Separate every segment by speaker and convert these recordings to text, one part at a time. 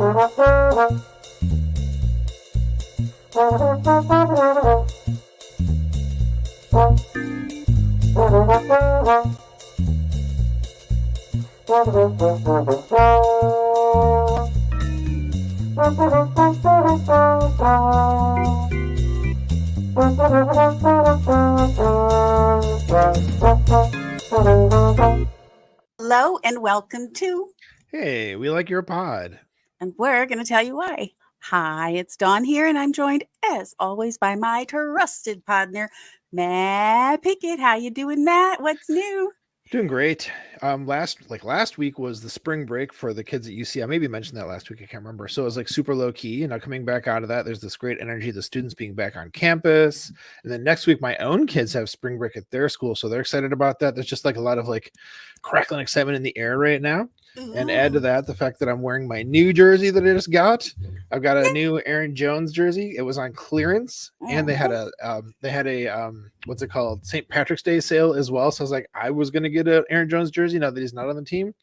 Speaker 1: Hello and welcome to,
Speaker 2: Hey, we like your pod.
Speaker 1: and we're going to tell you why. Hi, it's Dawn here, and I'm joined as always by my trusted partner, Matt Pickett. How you doing, Matt? What's new?
Speaker 2: Doing great. Last week was the spring break for the kids at UC. I maybe mentioned that last week. I can't remember. So it was like super low key. And now coming back out of that, there's this great energy. The students being back on campus, and then next week my own kids have spring break at their school, so they're excited about that. There's just like a lot of like crackling excitement in the air right now. And add to that the fact that I'm wearing my new jersey that I just got. I've got a new Aaron Jones jersey. It was on clearance, and they had a what's it called, St. Patrick's Day sale as well. So I was like, I was gonna get an Aaron Jones jersey now that he's not on the team.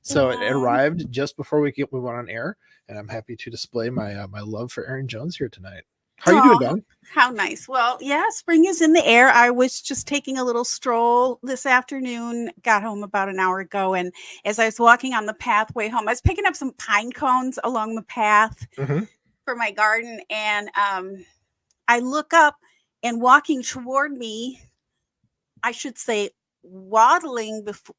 Speaker 2: So it arrived just before we went on air, and I'm happy to display my my love for Aaron Jones here tonight. How are you doing, Dawn?
Speaker 1: How nice. Well, yeah, spring is in the air. I was just taking a little stroll this afternoon, got home about an hour ago. And as I was walking on the pathway home, I was picking up some pine cones along the path for my garden. And I look up, and walking toward me, I should say waddling before,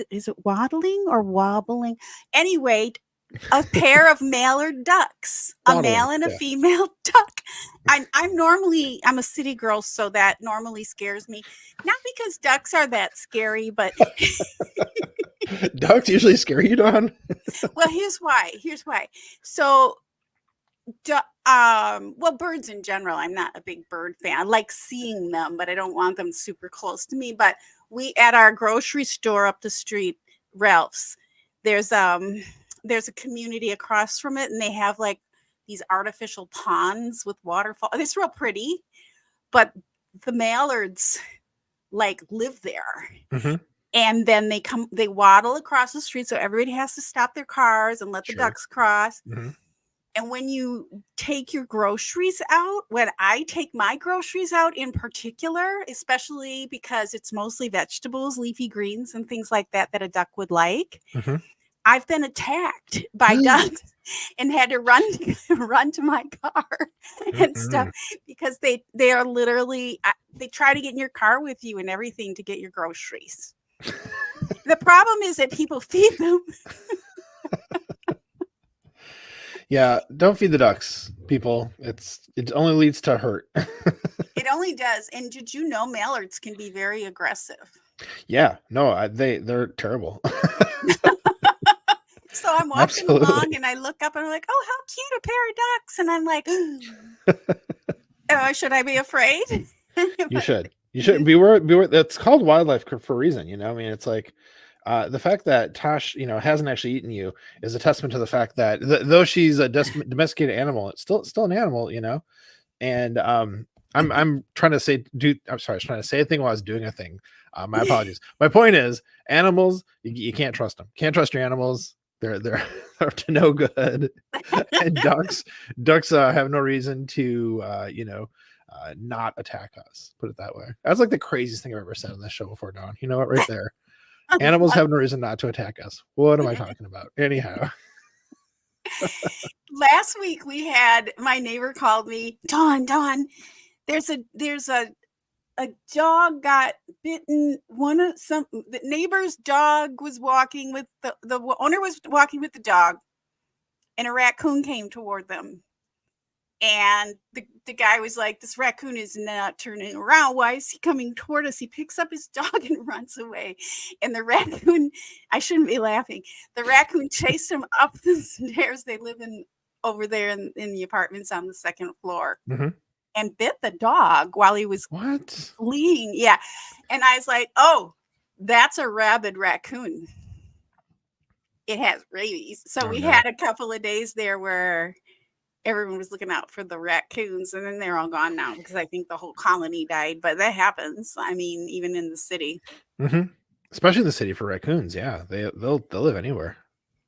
Speaker 1: is it waddling or wobbling? Anyway, a pair of mallard ducks, a male and a female duck. I'm a city girl, so that normally scares me. Not because ducks are that scary, but
Speaker 2: ducks usually scare you, Dawn?
Speaker 1: Well, here's why. So, well, birds in general, I'm not a big bird fan. I like seeing them, but I don't want them super close to me. But we, at our grocery store up the street, Ralph's, there's a community across from it, and they have like these artificial ponds with waterfall. It's real pretty, but the mallards like live there. And then they waddle across the street, so everybody has to stop their cars and let the ducks cross. And when you take your groceries out, when I take my groceries out in particular, especially because it's mostly vegetables, leafy greens, and things like that a duck would like, I've been attacked by ducks and had to run to my car and stuff, because they are literally, they try to get in your car with you and everything to get your groceries. The problem is that people feed them.
Speaker 2: Yeah, don't feed the ducks, people. It only leads to hurt.
Speaker 1: It only does. And did you know mallards can be very aggressive?
Speaker 2: Yeah, no, they're terrible.
Speaker 1: So I'm walking along, and I look up, and I'm like, oh, how cute, a pair of ducks. And I'm like, oh, should I be afraid?
Speaker 2: You should beware. That's called wildlife for a reason. I mean, it's like the fact that Tosh, hasn't actually eaten you is a testament to the fact that though she's a domesticated animal, it's still an animal, And I'm trying to say, I was trying to say a thing while I was doing a thing. My apologies. My point is, animals, you can't trust them. Can't trust your animals. They're up to no good. And ducks have no reason to not attack us. Put it that way. That's like the craziest thing I've ever said on this show before, Dawn. You know what? Right there. Animals have no reason not to attack us. What am I talking about? Anyhow.
Speaker 1: Last week we had, my neighbor called me, Dawn, there's a dog got bitten. The neighbor's dog was walking with the owner was walking with the dog, and a raccoon came toward them. And the guy was like, this raccoon is not turning around. Why is he coming toward us? He picks up his dog and runs away. And the raccoon, I shouldn't be laughing. The raccoon chased him up the stairs. They live over there in the apartments on the second floor. And bit the dog while he was fleeing. Yeah. And I was like, oh, that's a rabid raccoon. It has rabies. So we had a couple of days there where everyone was looking out for the raccoons, and then they're all gone now because I think the whole colony died. But that happens. I mean, even in the city.
Speaker 2: Especially in the city for raccoons. Yeah. They'll live anywhere.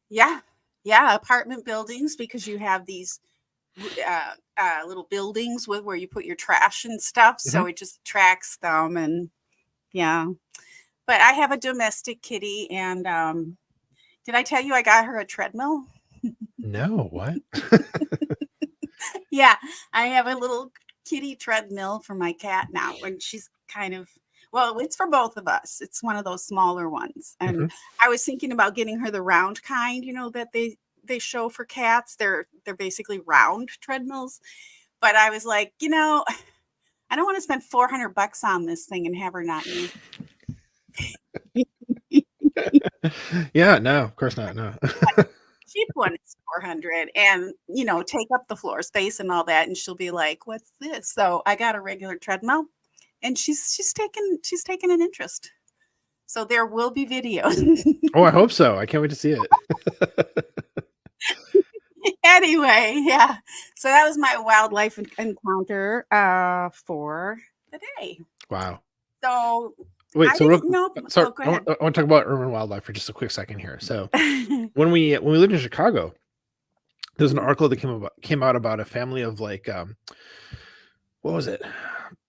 Speaker 1: Yeah. Yeah, apartment buildings, because you have these little buildings with where you put your trash and stuff, so
Speaker 2: Mhm.
Speaker 1: it just attracts them. And yeah, but I have a domestic kitty, and did I tell you I got her a treadmill?
Speaker 2: No, what?
Speaker 1: Yeah, I have a little kitty treadmill for my cat now, and she's kind of, well, it's for both of us. It's one of those smaller ones. And
Speaker 2: Mhm.
Speaker 1: I was thinking about getting her the round kind, that they show for cats. They're basically round treadmills. But I was like, I don't want to spend $400 on this thing and have her not use it.
Speaker 2: Yeah, no, of course not. No.
Speaker 1: Cheap one is 400, and take up the floor space and all that, and she'll be like, "What's this?" So I got a regular treadmill, and she's taken an interest. So there will be videos.
Speaker 2: Oh, I hope so. I can't wait to see it.
Speaker 1: Anyway, yeah. So that was my wildlife encounter for the day.
Speaker 2: Wow.
Speaker 1: So
Speaker 2: Wait,
Speaker 1: I
Speaker 2: so real,
Speaker 1: didn't know.
Speaker 2: sorry,
Speaker 1: Oh, go
Speaker 2: I want,
Speaker 1: ahead.
Speaker 2: I want to talk about urban wildlife for just a quick second here. So when we lived in Chicago, there's an article that came out about a family of like what was it?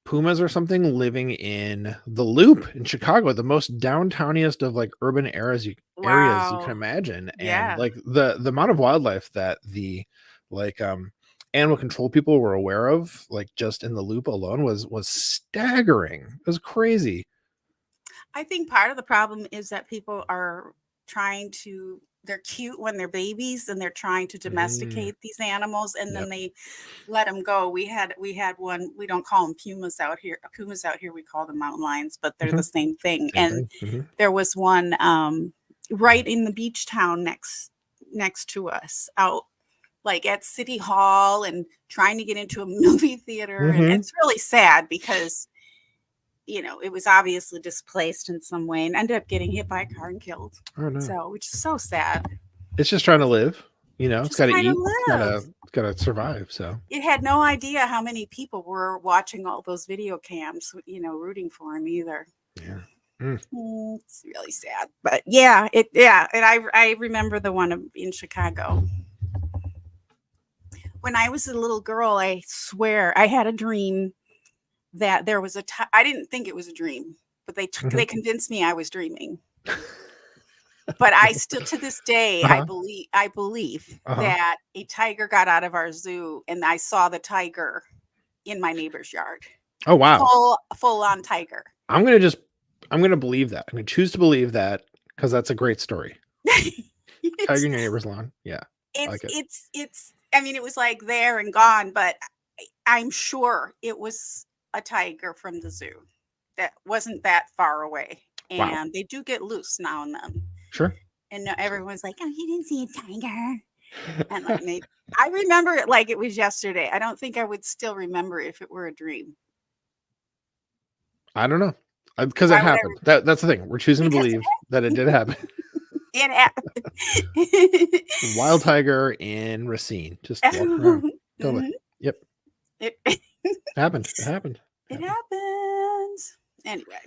Speaker 2: Pumas or something living in the Loop in Chicago, the most downtowniest of like urban areas you can
Speaker 1: Wow.
Speaker 2: imagine. And
Speaker 1: Yeah.
Speaker 2: like the amount of wildlife that the like animal control people were aware of, like just in the Loop alone, was staggering. It was crazy.
Speaker 1: I think part of the problem is that people are they're cute when they're babies, and they're trying to
Speaker 2: Mm,
Speaker 1: domesticate these animals, and then
Speaker 2: yep.
Speaker 1: they let them go. We had one, we don't call them pumas out here. Pumas out here, we call them mountain lions, but they're the
Speaker 2: Mhm.
Speaker 1: same thing.
Speaker 2: Same
Speaker 1: And
Speaker 2: thing. Hmm.
Speaker 1: there was one right in the beach town next to us, out like at City Hall, and trying to get into a movie theater. And
Speaker 2: Hmm.
Speaker 1: it's really sad because it was obviously displaced in some way and ended up getting hit by a car and killed.
Speaker 2: Oh no.
Speaker 1: So, which is so sad.
Speaker 2: It's just trying to live. It's
Speaker 1: Just
Speaker 2: got to
Speaker 1: trying to
Speaker 2: eat. It's got
Speaker 1: live.
Speaker 2: to it's got to survive. So
Speaker 1: It had no idea how many people were watching all those video cams, rooting for him either.
Speaker 2: yeah. Mm.
Speaker 1: It's really sad, but yeah, and I remember the one in Chicago. When I was a little girl, I swear I had a dream that there was I didn't think it was a dream, but
Speaker 2: Mhm.
Speaker 1: they convinced me I was dreaming. But I still, to this day, I
Speaker 2: Uh-huh.
Speaker 1: believe
Speaker 2: Uh-huh.
Speaker 1: that a tiger got out of our zoo, and I saw the tiger in my neighbor's yard.
Speaker 2: Oh wow.
Speaker 1: Full on tiger.
Speaker 2: I'm gonna just I'm gonna believe that. I'm gonna choose to believe that because that's a great story. Tiger
Speaker 1: it's
Speaker 2: in your neighbor's lawn. Yeah. I
Speaker 1: it's
Speaker 2: like it.
Speaker 1: it's I mean, it was like there and gone, but I'm sure it was a tiger from the zoo that wasn't that far away.
Speaker 2: Wow.
Speaker 1: And they do get loose now and then.
Speaker 2: Sure.
Speaker 1: And everyone's like, "Oh, you didn't see a tiger." And like maybe I remember it like it was yesterday. I don't think I would still remember if it were a dream.
Speaker 2: I don't know. Because it
Speaker 1: Why would I?
Speaker 2: happened. That's the thing. We're choosing to
Speaker 1: Because
Speaker 2: believe that it did happen.
Speaker 1: it happened.
Speaker 2: Wild tiger in Racine, just walking around. Totally.
Speaker 1: Mhm.
Speaker 2: Yep.
Speaker 1: It
Speaker 2: Happened. It happened.
Speaker 1: it
Speaker 2: Happened.
Speaker 1: happens. Anyway.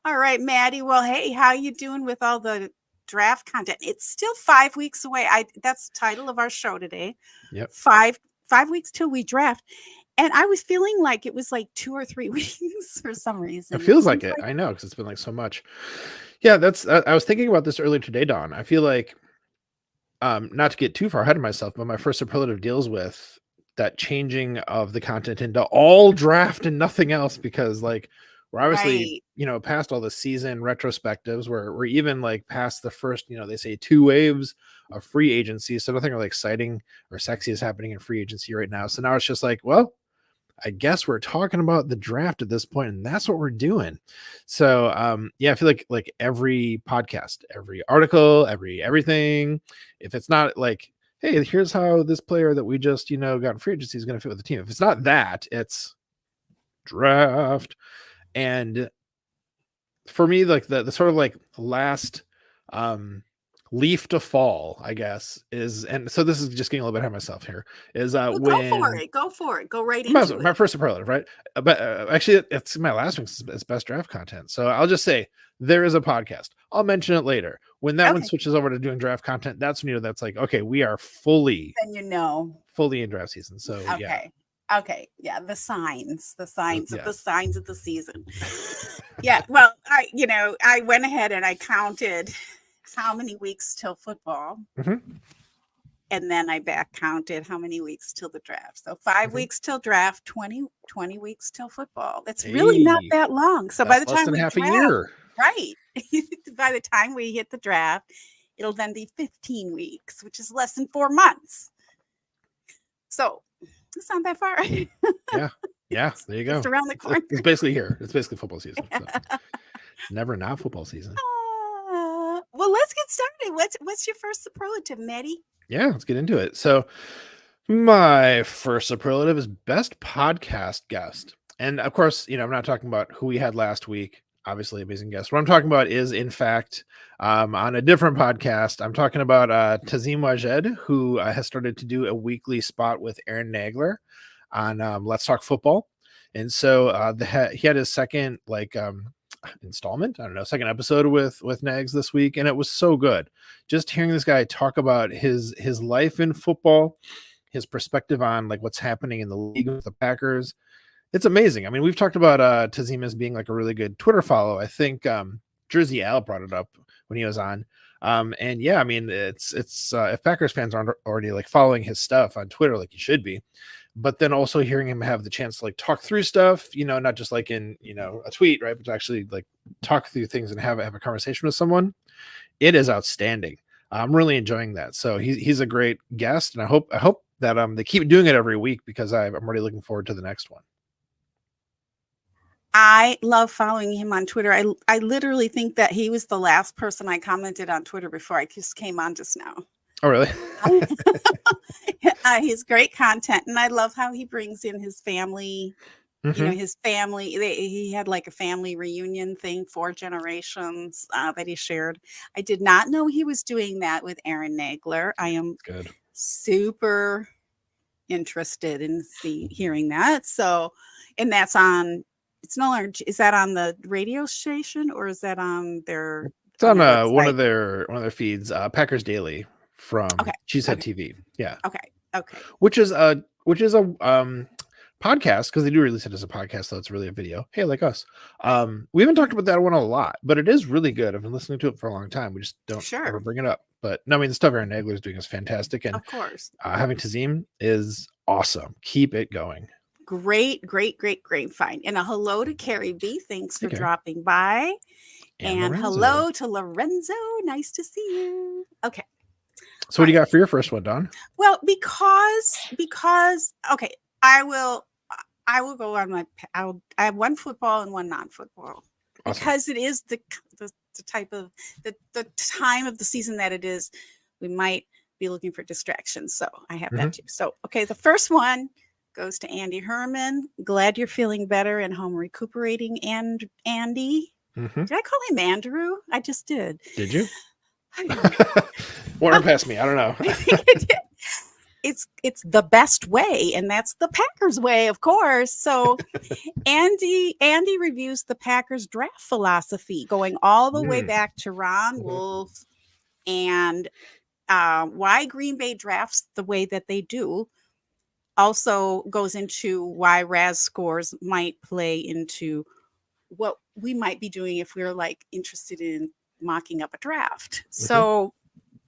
Speaker 1: All right, Maddie. Well, hey, how you doing with all the draft content? It's still 5 weeks away. That's the title of our show today.
Speaker 2: Yep.
Speaker 1: 5 weeks till we draft. And I was feeling like it was like 2 or 3 weeks for some
Speaker 2: It
Speaker 1: reason. It
Speaker 2: feels like
Speaker 1: seems
Speaker 2: it.
Speaker 1: like
Speaker 2: I know because it's been like so much. Yeah, that's. I was thinking about this earlier today, Don. I feel like, not to get too far ahead of myself, but my first superlative deals with that changing of the content into all draft and nothing else because, like, we're obviously
Speaker 1: right.
Speaker 2: past all the season retrospectives. We're even like past the first they say 2 waves of free agency, so nothing really exciting or sexy is happening in free agency right now. So now it's just like, well, I guess we're talking about the draft at this point, and that's what we're doing. So yeah, I feel like every podcast, every article, everything, if it's not like, hey, here's how this player that we just got in free agency is going to fit with the team. If it's not that, it's draft. And for me, like the sort of like last leaf to fall, I guess, is, and so this is just getting a little bit ahead of myself here, is
Speaker 1: Well, go for
Speaker 2: when
Speaker 1: it. Go for it. Go right
Speaker 2: might as well,
Speaker 1: into
Speaker 2: my
Speaker 1: it.
Speaker 2: first superlative, right? But actually, it's my last week's it's best draft content. So I'll just say there is a podcast I'll mention it later. When that one
Speaker 1: Okay.
Speaker 2: switches over to doing draft content, that's when that's like, okay, we are fully
Speaker 1: Then you know.
Speaker 2: fully in draft season. So yeah.
Speaker 1: Okay. Okay. Yeah. The signs of
Speaker 2: Yeah.
Speaker 1: the signs of the season. Yeah. Well, I went ahead and I counted how many weeks till football.
Speaker 2: Mhm.
Speaker 1: And then I back counted how many weeks till the draft. So 5
Speaker 2: Mhm.
Speaker 1: weeks till draft, 20 weeks till football. That's really not
Speaker 2: Hey,
Speaker 1: that long. So by
Speaker 2: that's
Speaker 1: the
Speaker 2: less
Speaker 1: time
Speaker 2: than
Speaker 1: we
Speaker 2: half a
Speaker 1: draft,
Speaker 2: year.
Speaker 1: right. By the time we hit the draft, it'll then be 15 weeks, which is less than 4 months. So it's not that far.
Speaker 2: Yeah. Yeah. There you go.
Speaker 1: Just around the corner.
Speaker 2: It's basically here. It's basically football season. So. Never not football season.
Speaker 1: Well, let's get started. What's your first superlative, Maddie?
Speaker 2: Yeah, let's get into it. So my first superlative is best podcast guest. And of course, I'm not talking about who we had last week. Obviously, amazing guest. What I'm talking about is, in fact, on a different podcast. I'm talking about Tazim Wajed, who has started to do a weekly spot with Aaron Nagler on Let's Talk Football. And so he had his second installment, I don't know, second episode with Nags this week, and it was so good. Just hearing this guy talk about his life in football, his perspective on like what's happening in the league with the Packers. It's amazing. I mean, we've talked about Tazim as being like a really good Twitter follow. I think Jersey Al brought it up when he was on. And yeah, I mean, it's if Packers fans aren't already like following his stuff on Twitter like you should be, but then also hearing him have the chance to like talk through stuff, not just like in a tweet, right, but to actually like talk through things and have a conversation with someone. It is outstanding. I'm really enjoying that. So he's a great guest, and I hope that they keep doing it every week, because I'm already looking forward to the next one.
Speaker 1: I love following him on Twitter. I literally think that he was the last person I commented on Twitter before I just came on just now.
Speaker 2: Oh, really?
Speaker 1: He's great content, and I love how he brings in his family.
Speaker 2: Mm-hmm.
Speaker 1: His family. He had like a family reunion thing, 4 generations that he shared. I did not know he was doing that with Aaron Nagler. I am
Speaker 2: Good.
Speaker 1: Super interested in hearing that. So, and that's on. It's no longer. Is that on the radio station, or is that on their?
Speaker 2: It's on one of their feeds, Packers Daily from Cheesehead TV. Yeah.
Speaker 1: Okay.
Speaker 2: Which is a podcast, because they do release it as a podcast, so it's really a video. Hey, like us. We haven't talked about that one a lot, but it is really good. I've been listening to it for a long time. We just don't ever bring it up. But no, I mean, the stuff Aaron Nagler is doing is fantastic, and
Speaker 1: of course,
Speaker 2: having Tazim is awesome. Keep it going.
Speaker 1: Great find. And a hello to Carrie B. Thanks for dropping by. And Lorenzo. Hello to Lorenzo. Nice to see you. Okay.
Speaker 2: So what do you got for your first one, Dawn?
Speaker 1: Well, because okay, I will go on I have one football and one non-football. Awesome. Because it is the type of the time of the season that it is, we might be looking for distractions. So I have that too. So okay, the first one goes to Andy Herman. Glad you're feeling better and home recuperating, and Andy. Mm-hmm. Did I call him Andrew? I just did.
Speaker 2: Did you? Water past me. I don't know.
Speaker 1: It's the best way, and that's the Packers way, of course. So Andy reviews the Packers draft philosophy, going all the way back to Ron Wolf, and why Green Bay drafts the way that they do. Also goes into why RAS scores might play into what we might be doing if we're like interested in mocking up a draft. So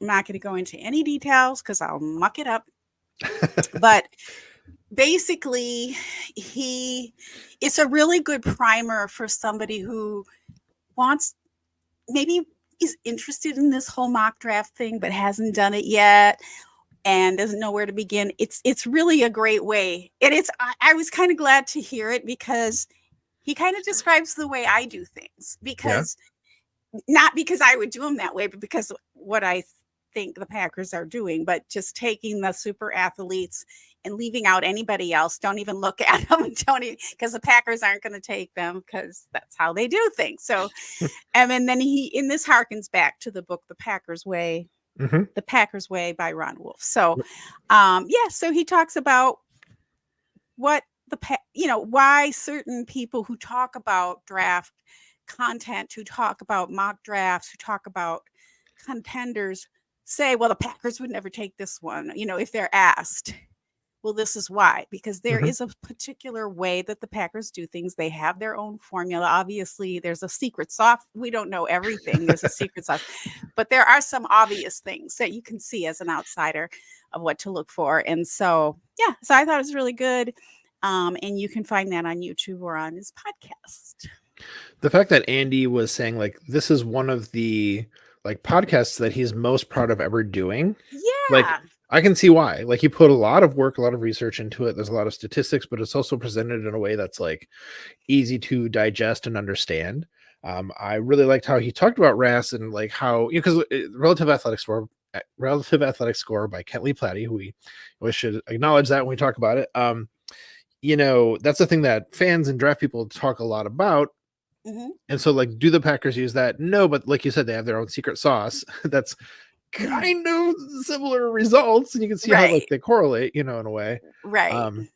Speaker 1: I'm not going to go into any details because I'll muck it up. But basically, it's a really good primer for somebody who maybe is interested in this whole mock draft thing, but hasn't done it yet and doesn't know where to begin. It's really a great way. And I was kind of glad to hear it, because he kind of describes the way I do things, because not because I would do them that way, but because what I think the Packers are doing, but just taking the super athletes and leaving out anybody else. Don't even look at them, because the Packers aren't going to take them, because that's how they do things. So, and then this harkens back to the book, The Packers Way, The Packers Way by Ron Wolf. So, so he talks about what why certain people who talk about draft content who talk about mock drafts, who talk about contenders, say, well, the Packers would never take this one, if they're asked. Well, this is why, because there
Speaker 2: Mhm.
Speaker 1: is a particular way that the Packers do things. They have their own formula. Obviously, there's a secret sauce. We don't know everything. There's a secret sauce, but there are some obvious things that you can see as an outsider of what to look for. And so, yeah, so I thought it was really good. And you can find that on YouTube or on his podcast.
Speaker 2: The fact that Andy was saying like this is one of the like podcasts that he's most proud of ever doing. Like
Speaker 1: Yeah.
Speaker 2: I can see why. Like he put a lot of work, a lot of research into it. There's a lot of statistics, but it's also presented in a way that's like easy to digest and understand. I really liked how he talked about RAS and like how because relative athletic score by Kent Lee Platty, who we should acknowledge that when we talk about it. That's the thing that fans and draft people talk a lot about.
Speaker 1: Mm-hmm.
Speaker 2: And so, like, do the Packers use that? No, but like you said, they have their own secret sauce that's kind of similar results, and you can see how like
Speaker 1: Right.
Speaker 2: they correlate, in a way.
Speaker 1: Right.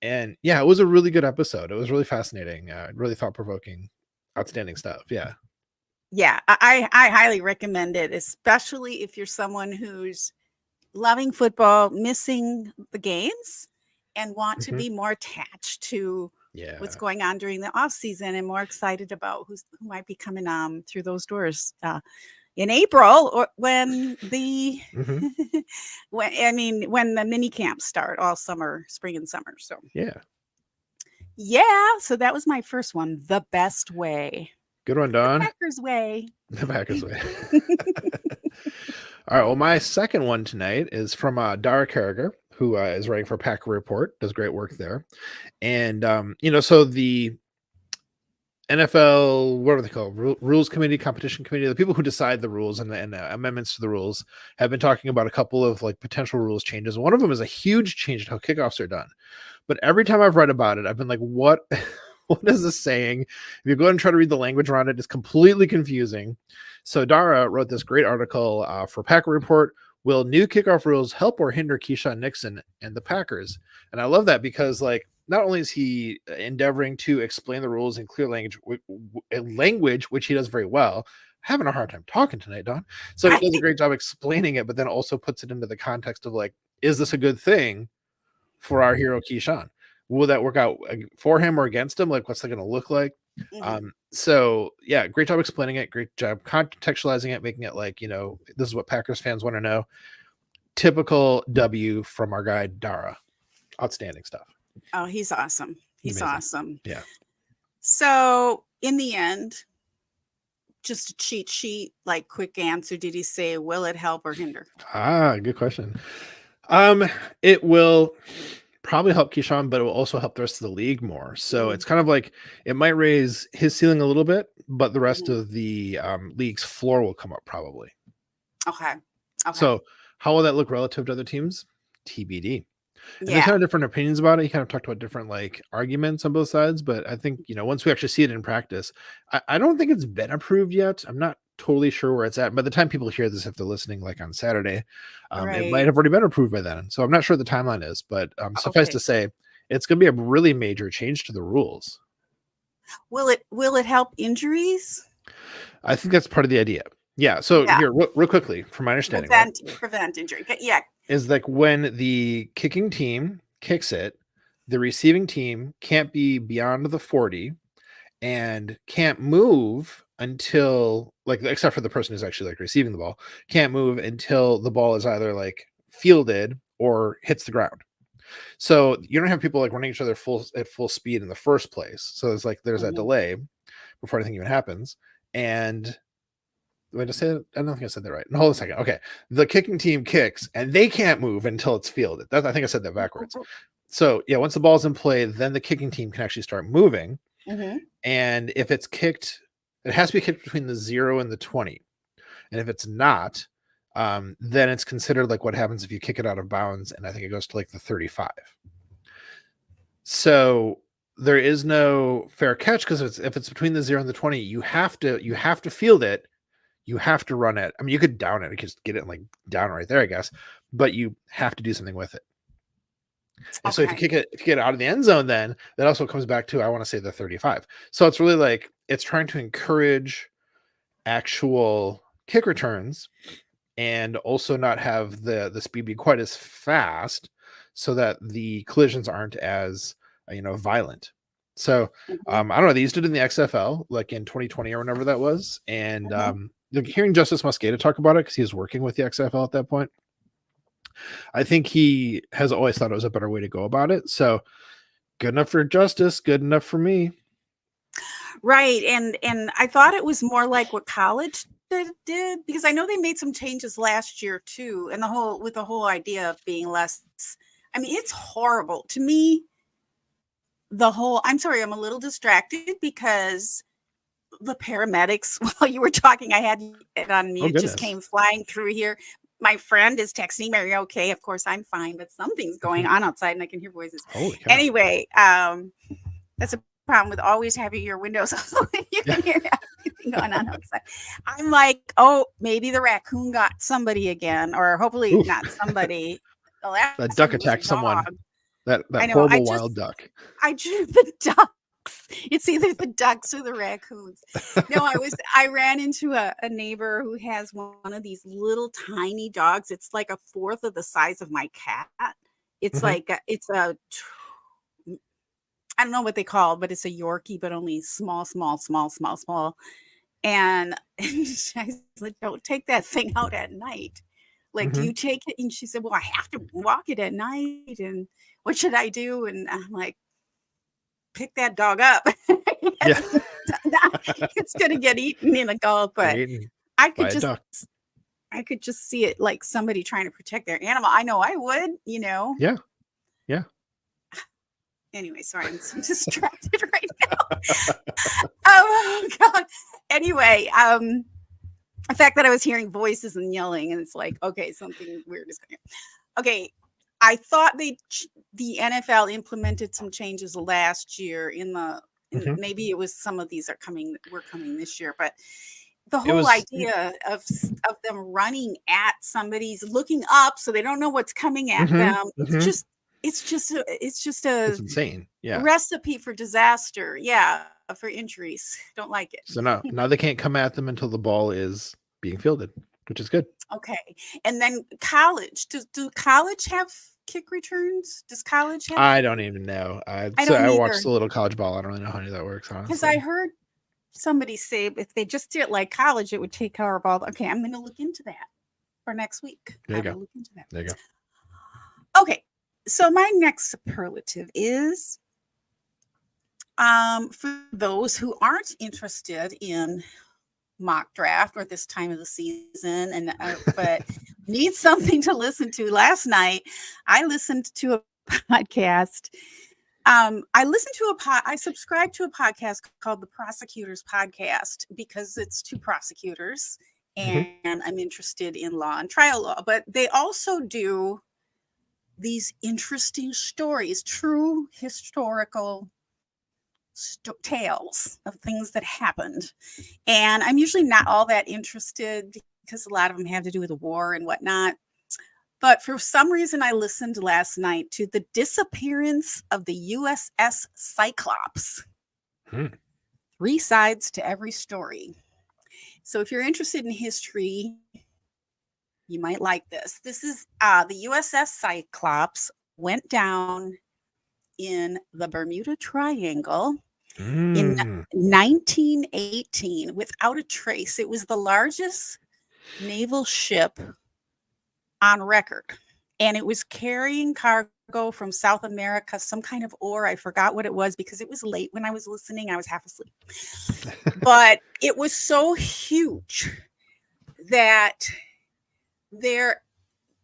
Speaker 2: And yeah, it was a really good episode. It was really fascinating, really thought provoking, outstanding stuff. Yeah.
Speaker 1: Yeah, I highly recommend it, especially if you're someone who's loving football, missing the games, and want to
Speaker 2: Mhm.
Speaker 1: be more attached to
Speaker 2: Yeah.
Speaker 1: what's going on during the off season and more excited about who might be coming through those doors in April, or when the
Speaker 2: Mhm.
Speaker 1: when the mini camps start all summer, spring and summer. So
Speaker 2: Yeah.
Speaker 1: so that was my first one, The Best Way.
Speaker 2: Good one,
Speaker 1: The
Speaker 2: Don.
Speaker 1: Packers way.
Speaker 2: The Packers way. All right. Well, my second one tonight is from Dara Carragher, who is writing for Packer Report, does great work there. And, so the NFL, what are they called? Rules committee, competition committee, the people who decide the rules and amendments to the rules have been talking about a couple of like potential rules changes. One of them is a huge change in how kickoffs are done. But every time I've read about it, I've been like, what is this saying? If you go and try to read the language around it, it's completely confusing. So Dara wrote this great article for Packer Report. Will new kickoff rules help or hinder Keyshawn Nixon and the Packers? And I love that because like not only is he endeavoring to explain the rules in clear language, which he does very well. Having a hard time talking tonight, Don. So he does a great job explaining it, but then also puts it into the context of like, is this a good thing for our hero Keyshawn? Will that work out for him or against him? Like, what's that going to look like?
Speaker 1: Mhm.
Speaker 2: So yeah, great job explaining it. Great job contextualizing it, making it like, this is what Packers fans want to know. Typical W from our guy, Dara. Outstanding stuff.
Speaker 1: Oh, he's awesome. He's
Speaker 2: Amazing.
Speaker 1: awesome.
Speaker 2: Yeah.
Speaker 1: So in the end, just a cheat sheet, like quick answer. Did he say, will it help or hinder?
Speaker 2: Good question. It will probably help Keyshawn, but it will also help the rest of the league more. So it's kind of like it might raise his ceiling a little bit, but the rest of the league's floor will come up probably.
Speaker 1: Okay.
Speaker 2: So how will that look relative to other teams? TBD. And there's
Speaker 1: Yeah.
Speaker 2: kind of different opinions about it. He kind of talked about different like arguments on both sides, but I think, once we actually see it in practice, I don't think it's been approved yet. I'm not totally sure where it's at. By the time people hear this, if they're listening like on Saturday, it might have already been approved by then. So I'm not sure the timeline is, but suffice to say, it's going to be a really major change to the rules.
Speaker 1: Will it help injuries?
Speaker 2: I think that's part of the idea. Yeah. So here, real quickly, from my understanding,
Speaker 1: prevent injury. Yeah.
Speaker 2: Is like when the kicking team kicks it, the receiving team can't be beyond the 40 and can't move until like, except for the person who's actually like receiving the ball, can't move until the ball is either like fielded or hits the ground. So you don't have people like running each other at full speed in the first place. So it's like there's that delay before anything even happens. And wait, I don't think I said that right. No, hold on a second. Okay. The kicking team kicks and they can't move until it's fielded. I think I said that backwards. So yeah, once the ball's in play, then the kicking team can actually start moving. And if it's kicked, it has to be kicked between the 0 and the 20. And if it's not, then it's considered like what happens if you kick it out of bounds. And I think it goes to like the 35. So there is no fair catch because if it's between the 0 and the 20, you have to field it. You have to run it. I mean, you could down it. You could just get it like down right there, I guess. But you have to do something with it. And so if you get it out of the end zone, then that also comes back to, I want to say, the 35. So it's really like it's trying to encourage actual kick returns and also not have the speed be quite as fast so that the collisions aren't as violent. So
Speaker 1: Mhm,
Speaker 2: I don't know, they used it in the XFL like in 2020 or whenever that was, and
Speaker 1: mhm.
Speaker 2: hearing Justice Mosqueda talk about it because he was working with the XFL at that point, I think he has always thought it was a better way to go about it. So good enough for Justice, good enough for me.
Speaker 1: Right, and I thought it was more like what college did, because I know they made some changes last year too, and the whole idea of being less. I mean, it's horrible to me. I'm sorry, I'm a little distracted because the paramedics, while you were talking, I had it on
Speaker 2: Oh
Speaker 1: mute, just
Speaker 2: goodness.
Speaker 1: came flying through here. My friend is texting me, "Are you okay?" Of course, I'm fine, but something's going on outside, and I can hear voices.
Speaker 2: Holy cow.
Speaker 1: Anyway, that's a problem with always having your windows open. You
Speaker 2: Yeah.
Speaker 1: can hear everything going on outside. I'm like, oh, maybe the raccoon got somebody again, or hopefully
Speaker 2: Oof.
Speaker 1: not somebody. The
Speaker 2: That
Speaker 1: last
Speaker 2: duck
Speaker 1: one was a
Speaker 2: attacked someone.
Speaker 1: dog.
Speaker 2: That
Speaker 1: I know.
Speaker 2: horrible wild duck.
Speaker 1: I drew the ducks. It's either the ducks or the raccoons. No, I ran into a neighbor who has one of these little tiny dogs. It's like a fourth of the size of my cat. It's
Speaker 2: Mhm.
Speaker 1: like it's a I don't know what they call, but it's a Yorkie, but only small, small, small, small, small. And, and I said, "Don't take that thing out at night. Like, do
Speaker 2: Mhm.
Speaker 1: you take it?" And she said, "Well, I have to walk it at night. And what should I do?" And I'm like, "Pick that dog up.
Speaker 2: Yeah.
Speaker 1: It's gonna get eaten in a gulp."
Speaker 2: Get
Speaker 1: But
Speaker 2: eaten
Speaker 1: I
Speaker 2: by
Speaker 1: could
Speaker 2: a
Speaker 1: just
Speaker 2: duck.
Speaker 1: I could just see it like somebody trying to protect their animal. I know I would.
Speaker 2: Yeah. Yeah.
Speaker 1: Anyway, sorry, I'm so distracted right now. Oh God. Anyway, the fact that I was hearing voices and yelling, and it's like, okay, something weird is going on. Okay, I thought the NFL implemented some changes last year
Speaker 2: Mhm.
Speaker 1: maybe it was some of these were coming this year, but the
Speaker 2: It
Speaker 1: whole
Speaker 2: was
Speaker 1: idea of them running at somebody's looking up so they don't know what's coming at
Speaker 2: mhm,
Speaker 1: them.
Speaker 2: mhm.
Speaker 1: It's just
Speaker 2: It's
Speaker 1: a
Speaker 2: insane. Yeah.
Speaker 1: recipe for disaster. Yeah, for injuries. Don't like it.
Speaker 2: So now they can't come at them until the ball is being fielded, which is good.
Speaker 1: Okay. And then college. Do college have kick returns? Does college have
Speaker 2: I
Speaker 1: kick?
Speaker 2: don't even know.
Speaker 1: I
Speaker 2: So
Speaker 1: don't
Speaker 2: I
Speaker 1: either.
Speaker 2: watched a little college ball. I don't really know how any of that works,
Speaker 1: Because I
Speaker 2: honestly.
Speaker 1: heard somebody say if they just did it like college, it would take our ball. Okay, I'm gonna look into that for next week.
Speaker 2: There
Speaker 1: I
Speaker 2: you go.
Speaker 1: will look into that.
Speaker 2: There you go.
Speaker 1: Okay. So my next superlative is for those who aren't interested in mock draft or this time of the season and but need something to listen to. Last night I listened to a podcast. I subscribed to a podcast called the Prosecutors Podcast because it's two prosecutors
Speaker 2: Mhm.
Speaker 1: and I'm interested in law and trial law, but they also do these interesting stories, true historical tales of things that happened. And I'm usually not all that interested because a lot of them have to do with the war and whatnot. But for some reason, I listened last night to the disappearance of the USS Cyclops.
Speaker 2: Hmm.
Speaker 1: Three sides to every story. So if you're interested in history, you might like this. This is the USS Cyclops went down in the Bermuda Triangle in
Speaker 2: Mm.
Speaker 1: 1918 without a trace. It was the largest naval ship on record, and it was carrying cargo from South America, some kind of ore. I forgot what it was because it was late when I was listening. I was half asleep. But it was so huge that there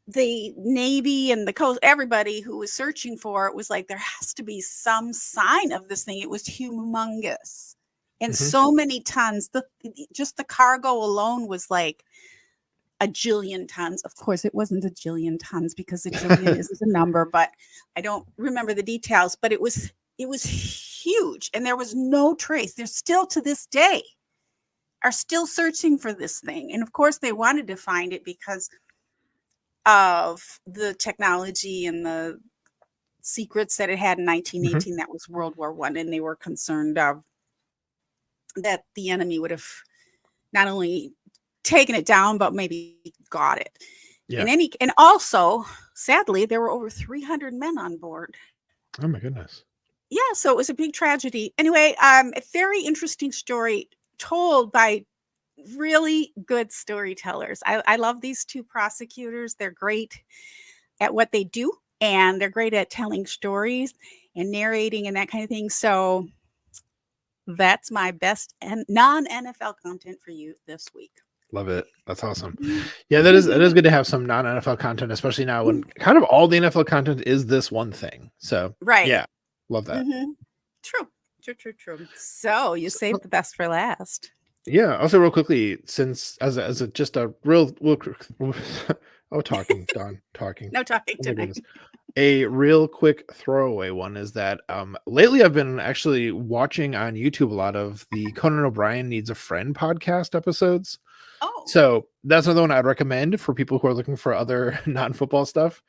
Speaker 1: the Navy and the coast, everybody who was searching for it was like, there has to be some sign of this thing. It was humongous and
Speaker 2: Mhm.
Speaker 1: so many tons. Just the cargo alone was like a jillion tons. Of course, it wasn't a jillion tons because a jillion is a number, but I don't remember the details. But it was huge, and there was no trace. There's still to this day are still searching for this thing, and of course they wanted to find it because of the technology and the secrets that it had in
Speaker 2: Mhm.
Speaker 1: 1918. That was World War I, and they were concerned of that the enemy would have not only taken it down, but maybe got it.
Speaker 2: Yeah.
Speaker 1: And also, sadly, there were over 300 men on board.
Speaker 2: Oh my goodness.
Speaker 1: Yeah, so it was a big tragedy. Anyway, a very interesting story told by really good storytellers. I love these two prosecutors. They're great at what they do, and they're great at telling stories and narrating and that kind of thing. So that's my best and non-NFL content for you this week.
Speaker 2: Love it. That's awesome. Yeah, it is good to have some non-NFL content, especially now when kind of all the NFL content is this one thing. So
Speaker 1: Right.
Speaker 2: yeah, love that.
Speaker 1: True. So you saved the best for last.
Speaker 2: Yeah. Also, real quickly, since as just a real talking, Don, talking.
Speaker 1: No talking
Speaker 2: Oh my
Speaker 1: tonight.
Speaker 2: goodness. A real quick throwaway one is that lately I've been actually watching on YouTube a lot of the Conan O'Brien Needs a Friend podcast episodes.
Speaker 1: Oh,
Speaker 2: So that's another one I'd recommend for people who are looking for other non-football stuff.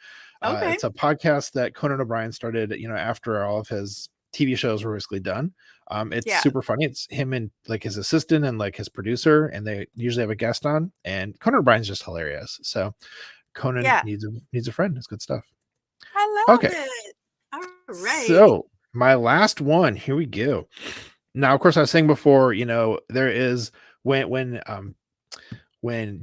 Speaker 1: okay.
Speaker 2: It's a podcast that Conan O'Brien started, after all of his TV shows were basically done. It's
Speaker 1: Yeah.
Speaker 2: super funny. It's him and like his assistant and like his producer, and they usually have a guest on. And Conan O'Brien's just hilarious. So Conan
Speaker 1: Yeah.
Speaker 2: needs a friend. It's good stuff.
Speaker 1: I love
Speaker 2: Okay.
Speaker 1: it. All right.
Speaker 2: So my last one, here we go. Now, of course, I was saying before, there is when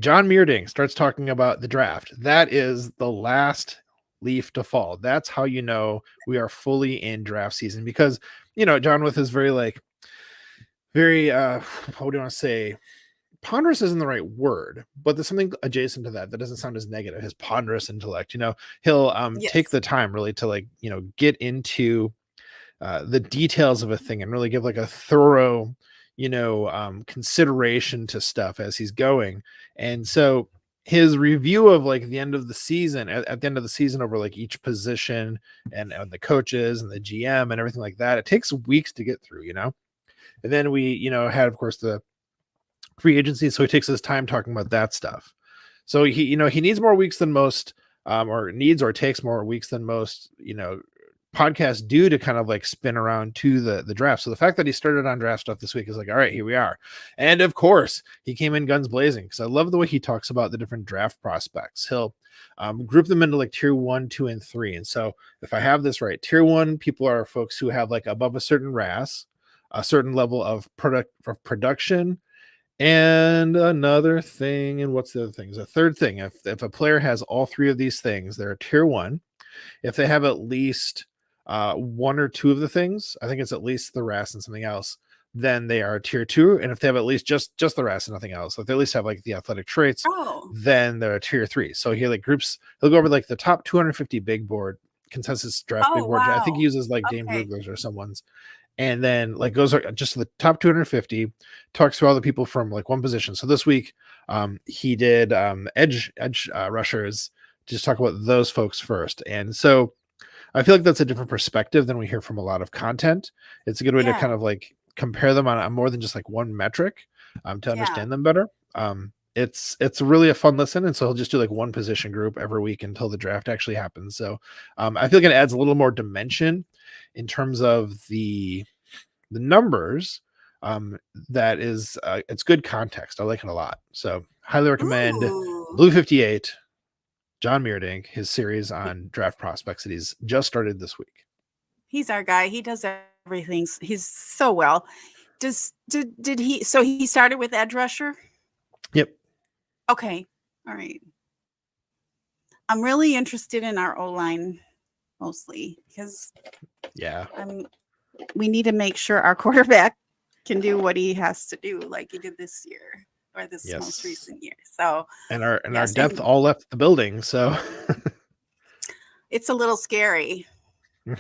Speaker 2: John Meerdink starts talking about the draft, that is the last leaf to fall. That's how you know we are fully in draft season, because John with his very what do you want to say? Ponderous isn't the right word, but there's something adjacent to that doesn't sound as negative. His ponderous intellect, he'll
Speaker 1: Yes.
Speaker 2: take the time really to get into the details of a thing and really give like a thorough consideration to stuff as he's going. And so his review of like the end of the season, at the end of the season, over like each position and the coaches and the GM and everything like that, it takes weeks to get through, and then we had, of course, the free agency, so he takes his time talking about that stuff. So he needs more weeks than most, or takes more weeks than most podcasts do to kind of like spin around to the draft. So the fact that he started on draft stuff this week is like, all right, here we are. And of course he came in guns blazing, because I love the way he talks about the different draft prospects. He'll group them into like tier 1, 2, and 3. And so if I have this right, tier 1 people are folks who have like above a certain RAS, a certain level of production, and another thing. And what's the other thing? Is a third thing. If a player has all three of these things, they're a tier 1. If they have at least one or two of the things, I think it's at least the RAS and something else, then they are tier 2. And if they have at least just the RAS and nothing else, if they at least have like the athletic traits, then they're a tier 3. So he like groups, he'll go over like the top 250 big board consensus draft big board. I think he uses like Dame Brugler's or someone's. And then like goes just to the top 250, talks to all the people from like one position. So this week he did edge rushers, just talk about those folks first. And so I feel like that's a different perspective than we hear from a lot of content. It's a good way to kind of like compare them on more than just like one metric to understand them better. It's really a fun listen. And so he'll just do like one position group every week until the draft actually happens. So I feel like it adds a little more dimension in terms of the numbers. That is it's good context. I like it a lot. So highly recommend Blue 58, John Meerdink, his series on draft prospects that he's just started this week.
Speaker 1: He's our guy. He does everything. He's so well. Did he? So he started with edge rusher?
Speaker 2: Yep.
Speaker 1: Okay. All right. I'm really interested in our O-line mostly, because we need to make sure our quarterback can do what he has to do, like he did this year or this most recent year. So
Speaker 2: and our depth all left the building, so
Speaker 1: it's a little scary.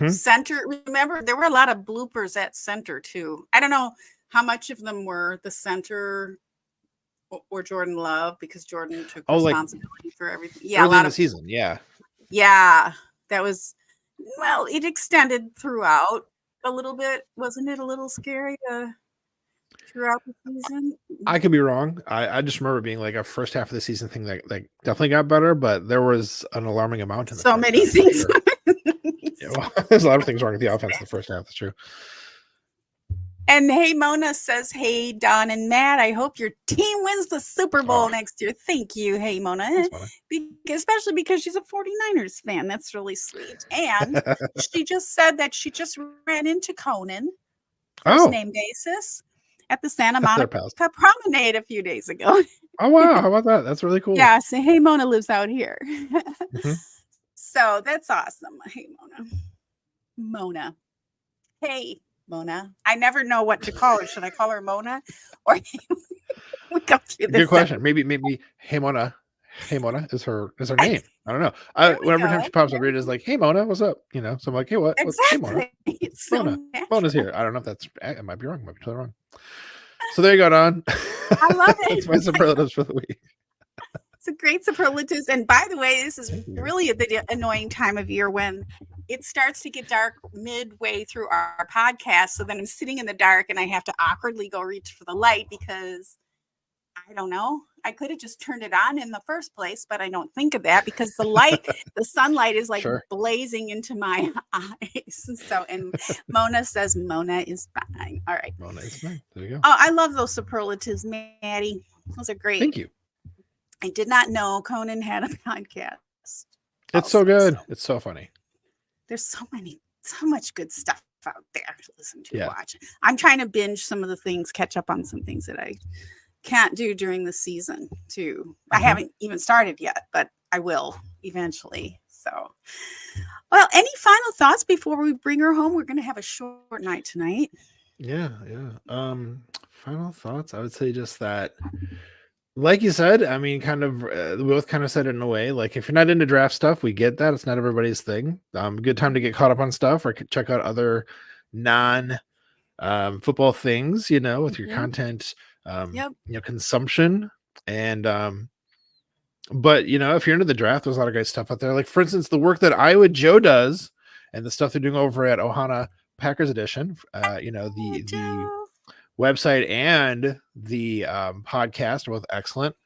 Speaker 1: Center, remember there were a lot of bloopers at center too. I don't know how much of them were the center or Jordan Love, because Jordan took responsibility for everything. Yeah,
Speaker 2: a lot of the season. Yeah,
Speaker 1: that was, well, it extended throughout a little bit, wasn't it? A little scary throughout the season.
Speaker 2: I could be wrong. I just remember being like a first half of the season thing that like definitely got better, but there was an alarming amount of
Speaker 1: so many things.
Speaker 2: Sure. Well, there's a lot of things wrong with the offense in the first half. That's true.
Speaker 1: And hey, Mona says, hey, Don and Matt, I hope your team wins the Super Bowl
Speaker 2: Oh,
Speaker 1: next year. Thank you. Hey, Mona.
Speaker 2: that's funny.
Speaker 1: Especially because she's a 49ers fan. That's really sweet. And she just said that she just ran into Conan, first
Speaker 2: Oh,
Speaker 1: name basis, at the Santa
Speaker 2: they're
Speaker 1: Monica
Speaker 2: pals.
Speaker 1: Promenade a few days ago.
Speaker 2: Oh, wow. How about that? That's really cool.
Speaker 1: Yeah. So, hey, Mona lives out here.
Speaker 2: Mhm.
Speaker 1: So that's awesome. Hey, Mona. Mona. Hey, Mona. I never know what to call her. Should I call her Mona? Or we go through
Speaker 2: Good
Speaker 1: this.
Speaker 2: question. Maybe Hey Mona. Hey Mona is her name. I don't know.
Speaker 1: There we
Speaker 2: Whenever time
Speaker 1: go.
Speaker 2: she pops up, it is like, hey Mona, what's up? You know, so I'm like, hey, what? Hey Mona.
Speaker 1: Exactly. It's so
Speaker 2: Mona.
Speaker 1: natural.
Speaker 2: Mona's here. I don't know if that's I might be wrong. Might be totally wrong. So there you go, Don.
Speaker 1: I love
Speaker 2: That's
Speaker 1: it.
Speaker 2: my superlatives for the week.
Speaker 1: It's a great superlatives. And by the way, this is
Speaker 2: Thank you.
Speaker 1: really the annoying time of year when it starts to get dark midway through our podcast. So then I'm sitting in the dark and I have to awkwardly go reach for the light because I don't know. I could have just turned it on in the first place, but I don't think of that because the sunlight is like
Speaker 2: Sure.
Speaker 1: blazing into my eyes. So, and Mona says Mona is fine. All right.
Speaker 2: Mona is fine. There you go.
Speaker 1: Oh, I love those superlatives, Maddie. Those are great.
Speaker 2: Thank you.
Speaker 1: I did not know Conan had a podcast.
Speaker 2: It's so good. It's so funny.
Speaker 1: There's so much good stuff out there to listen to,
Speaker 2: Yeah.
Speaker 1: watch. I'm trying to binge some of the things, catch up on some things that I can't do during the season too. I haven't even started yet, but I will eventually. So, well, any final thoughts before we bring her home? We're going to have a short night tonight.
Speaker 2: Yeah. Final thoughts. I would say just that, like you said, I mean, kind of, we both kind of said it in a way, like if you're not into draft stuff, we get that. It's not everybody's thing. Good time to get caught up on stuff or check out other non football things, you know, with your content, you know, consumption. And, but you know, if you're into the draft, there's a lot of great stuff out there. Like for instance, the work that Iowa Joe does and the stuff they're doing over at Ohana Packers Edition, you know, the website and the podcast are both excellent.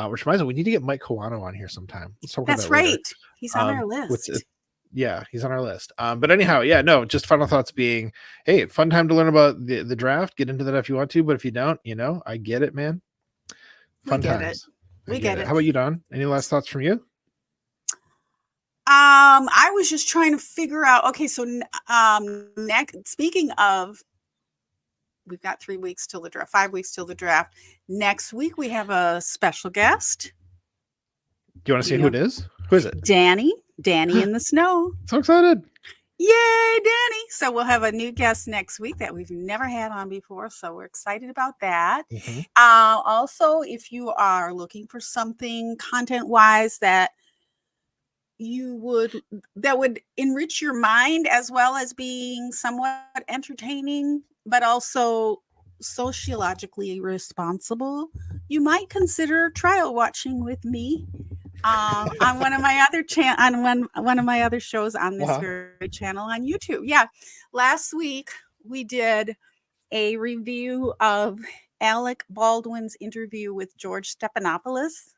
Speaker 2: Which reminds me, we need to get Mike Kawano on here sometime.
Speaker 1: That's right. He's on our list.
Speaker 2: Yeah, he's on our list. But anyhow, yeah, no, just final thoughts being, hey, fun time to learn about the draft. Get into that if you want to, but if you don't, you know, I get it, man. Fun times.
Speaker 1: We get it.
Speaker 2: How about you, Don? Any last thoughts from you?
Speaker 1: I was just trying to figure out. Okay, so speaking of, we've got 3 weeks till the draft, 5 weeks till the draft. Next week we have a special guest.
Speaker 2: Do you want to see who it is? Who is it?
Speaker 1: Danny in the snow.
Speaker 2: So excited.
Speaker 1: Yay, Danny. So we'll have a new guest next week that we've never had on before. So we're excited about that. Also, if you are looking for something content-wise that would enrich your mind as well as being somewhat entertaining, but also sociologically responsible, you might consider trial watching with me on one of my other one of my other shows on this very channel on YouTube. Yeah, last week we did a review of Alec Baldwin's interview with George Stephanopoulos,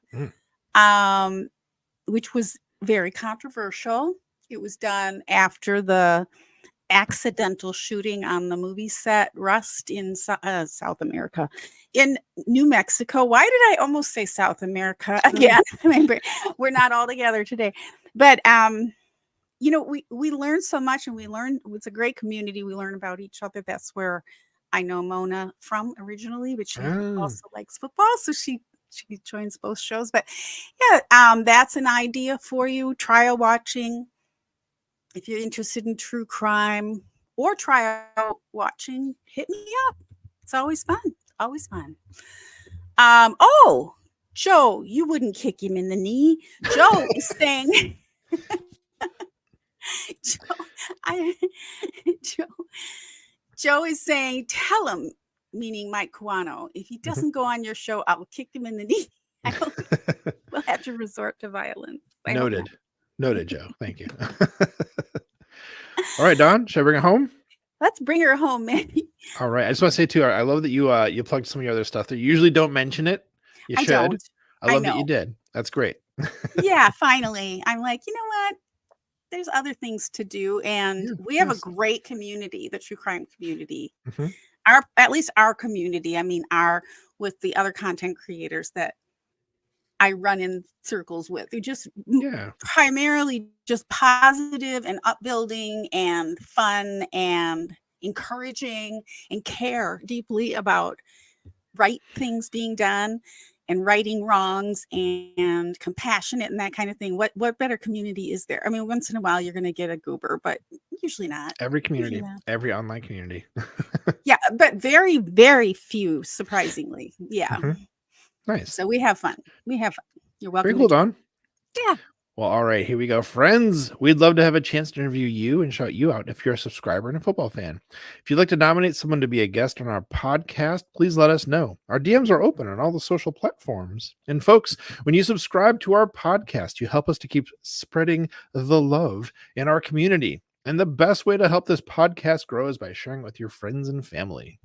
Speaker 1: which was very controversial. It was done after the accidental shooting on the movie set Rust in South America, in New Mexico. Why did I almost say South America again? We're not all together today, but you know, we learn so much, and it's a great community. We learn about each other. That's where I know Mona from originally, but she also likes football, so she joins both shows. But yeah, that's an idea for you. Trial watching. If you're interested in true crime or trial watching, hit me up. It's always fun. Always fun. Oh, Joe, you wouldn't kick him in the knee. Joe is saying, Joe is saying, tell him, meaning Mike Kawano, if he doesn't go on your show, I will kick him in the knee. We'll have to resort to violence.
Speaker 2: Noted, Joe. Thank you. All right, Don, should I bring it home?
Speaker 1: Let's bring her home, man.
Speaker 2: All right. I just want to say too, I love that you plugged some of your other stuff there. You usually don't mention it. You should. I love that you did. That's great.
Speaker 1: Yeah, finally. I'm like, you know what? There's other things to do. And we have a great community, the true crime community. at least our community. I mean, with the other content creators that I run in circles with. They're just
Speaker 2: Yeah.
Speaker 1: primarily just positive and upbuilding and fun and encouraging and care deeply about right things being done and righting wrongs and compassionate and that kind of thing. What better community is there? I mean, once in a while you're going to get a goober, but usually not.
Speaker 2: Every
Speaker 1: Usually
Speaker 2: community,
Speaker 1: not.
Speaker 2: every online community.
Speaker 1: Yeah, but very, very few, surprisingly. Yeah.
Speaker 2: Mhm. Nice.
Speaker 1: So we have fun. You're welcome
Speaker 2: Very
Speaker 1: to
Speaker 2: cool,
Speaker 1: join.
Speaker 2: Don.
Speaker 1: Yeah.
Speaker 2: Well, all right, here we go. Friends, we'd love to have a chance to interview you and shout you out if you're a subscriber and a football fan. If you'd like to nominate someone to be a guest on our podcast, please let us know. Our DMs are open on all the social platforms. And folks, when you subscribe to our podcast, you help us to keep spreading the love in our community. And the best way to help this podcast grow is by sharing it with your friends and family.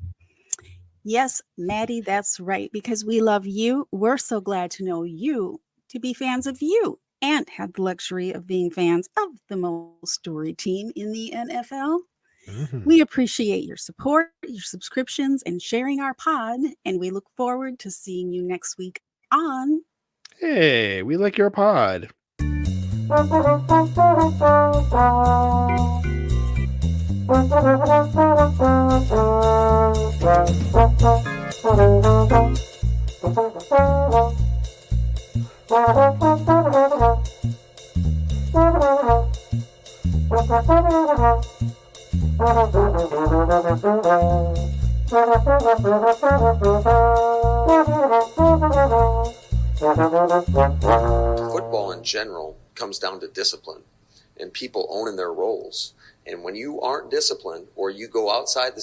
Speaker 1: Yes, Maddie, that's right. Because we love you. We're so glad to know you, to be fans of you, and have the luxury of being fans of the most storied team in the NFL.
Speaker 2: Mhm.
Speaker 1: We appreciate your support, your subscriptions, and sharing our pod. And we look forward to seeing you next week on
Speaker 2: Hey, we like your pod.
Speaker 3: Football in general comes down to discipline and people owning their roles. And when you aren't disciplined or you go outside the